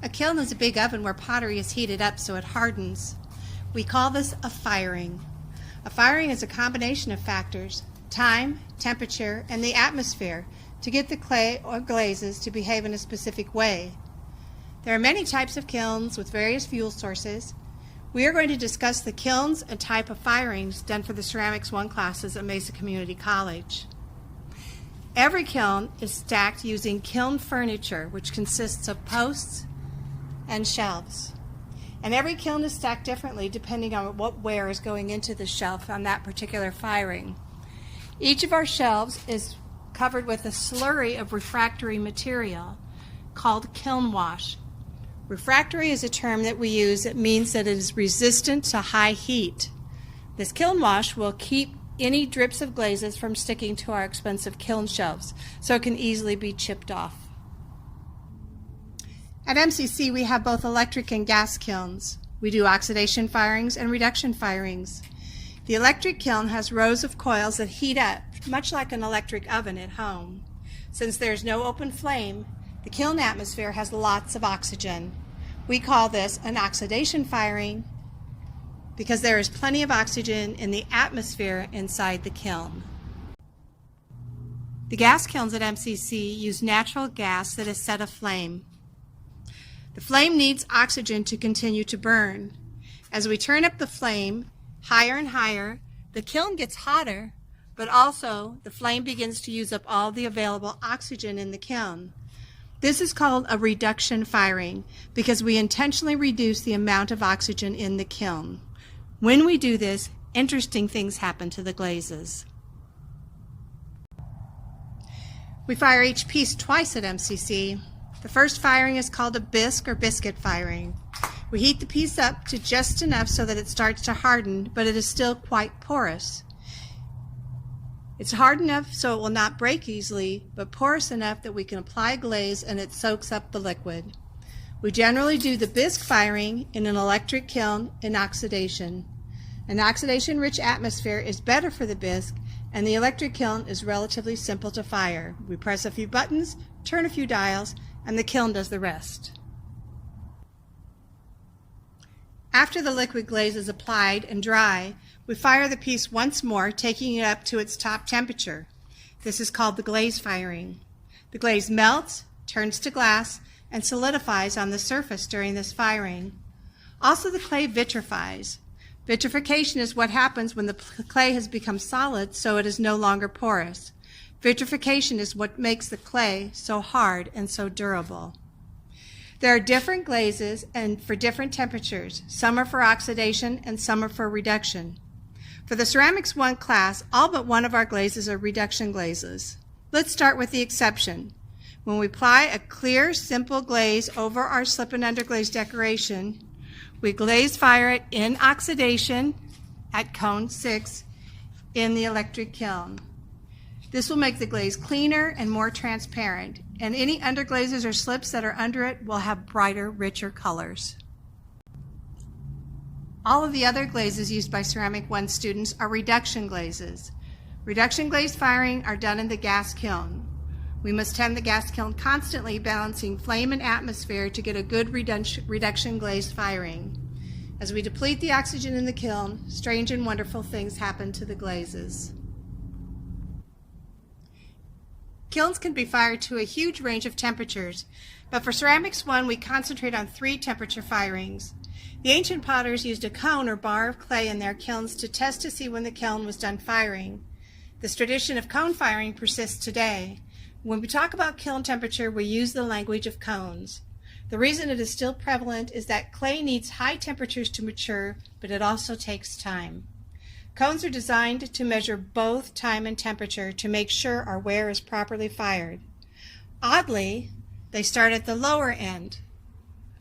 A kiln is a big oven where pottery is heated up so it hardens. We call this a firing. A firing is a combination of factors: time, temperature, and the atmosphere to get the clay or glazes to behave in a specific way. There are many types of kilns with various fuel sources. We are going to discuss the kilns and type of firings done for the Ceramics 1 classes at Mesa Community College. Every kiln is stacked using kiln furniture, which consists of posts and shelves. And every kiln is stacked differently depending on what ware is going into the shelf on that particular firing. Each of our shelves is covered with a slurry of refractory material called kiln wash. Refractory is a term that we use that means that it is resistant to high heat. This kiln wash will keep any drips of glazes from sticking to our expensive kiln shelves, so it can easily be chipped off. At MCC, we have both electric and gas kilns. We do oxidation firings and reduction firings. The electric kiln has rows of coils that heat up, much like an electric oven at home. Since there's no open flame, the kiln atmosphere has lots of oxygen. We call this an oxidation firing because there is plenty of oxygen in the atmosphere inside the kiln. The gas kilns at MCC use natural gas that is set aflame. The flame needs oxygen to continue to burn. As we turn up the flame higher and higher, the kiln gets hotter, but also the flame begins to use up all the available oxygen in the kiln. This is called a reduction firing because we intentionally reduce the amount of oxygen in the kiln. When we do this, interesting things happen to the glazes. We fire each piece twice at MCC. The first firing is called a bisque or biscuit firing. We heat the piece up to just enough so that it starts to harden, but it is still quite porous. It's hard enough so it will not break easily, but porous enough that we can apply glaze and it soaks up the liquid. We generally do the bisque firing in an electric kiln in oxidation. An oxidation-rich atmosphere is better for the bisque, and the electric kiln is relatively simple to fire. We press a few buttons, turn a few dials, and the kiln does the rest. After the liquid glaze is applied and dry, we fire the piece once more, taking it up to its top temperature. This is called the glaze firing. The glaze melts, turns to glass, and solidifies on the surface during this firing. Also, the clay vitrifies. Vitrification is what happens when the clay has become solid, so it is no longer porous. Vitrification is what makes the clay so hard and so durable. There are different glazes and for different temperatures. Some are for oxidation and some are for reduction. For the Ceramics 1 class, all but one of our glazes are reduction glazes. Let's start with the exception. When we apply a clear, simple glaze over our slip and underglaze decoration, we glaze fire it in oxidation at cone 6 in the electric kiln. This will make the glaze cleaner and more transparent, and any underglazes or slips that are under it will have brighter, richer colors. All of the other glazes used by Ceramic 1 students are reduction glazes. Reduction glaze firing are done in the gas kiln. We must tend the gas kiln constantly, balancing flame and atmosphere to get a good reduction glaze firing. As we deplete the oxygen in the kiln, strange and wonderful things happen to the glazes. Kilns can be fired to a huge range of temperatures, but for Ceramics 1 we concentrate on 3 temperature firings. The ancient potters used a cone or bar of clay in their kilns to test to see when the kiln was done firing. This tradition of cone firing persists today. When we talk about kiln temperature, we use the language of cones. The reason it is still prevalent is that clay needs high temperatures to mature, but it also takes time. Cones are designed to measure both time and temperature to make sure our ware is properly fired. Oddly, they start at the lower end.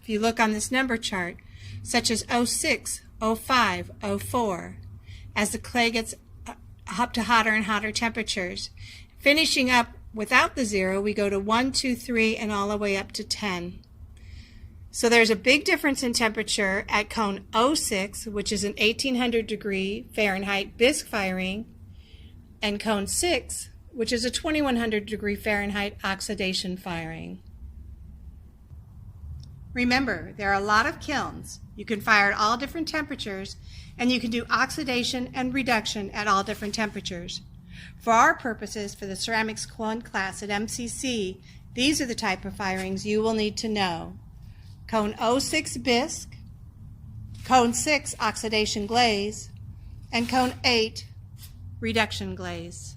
If you look on this number chart, such as 06, 05, 04, as the clay gets up to hotter and hotter temperatures. Finishing up without the 0, we go to 1, 2, 3, and all the way up to 10. So there's a big difference in temperature at cone 06, which is an 1800 degree Fahrenheit bisque firing, and cone 6, which is a 2100 degree Fahrenheit oxidation firing. Remember, there are a lot of kilns. You can fire at all different temperatures, and you can do oxidation and reduction at all different temperatures. For our purposes, for the Ceramics 1 class at MCC, these are the type of firings you will need to know. Cone 06 bisque, Cone 6 oxidation glaze, and Cone 8 reduction glaze.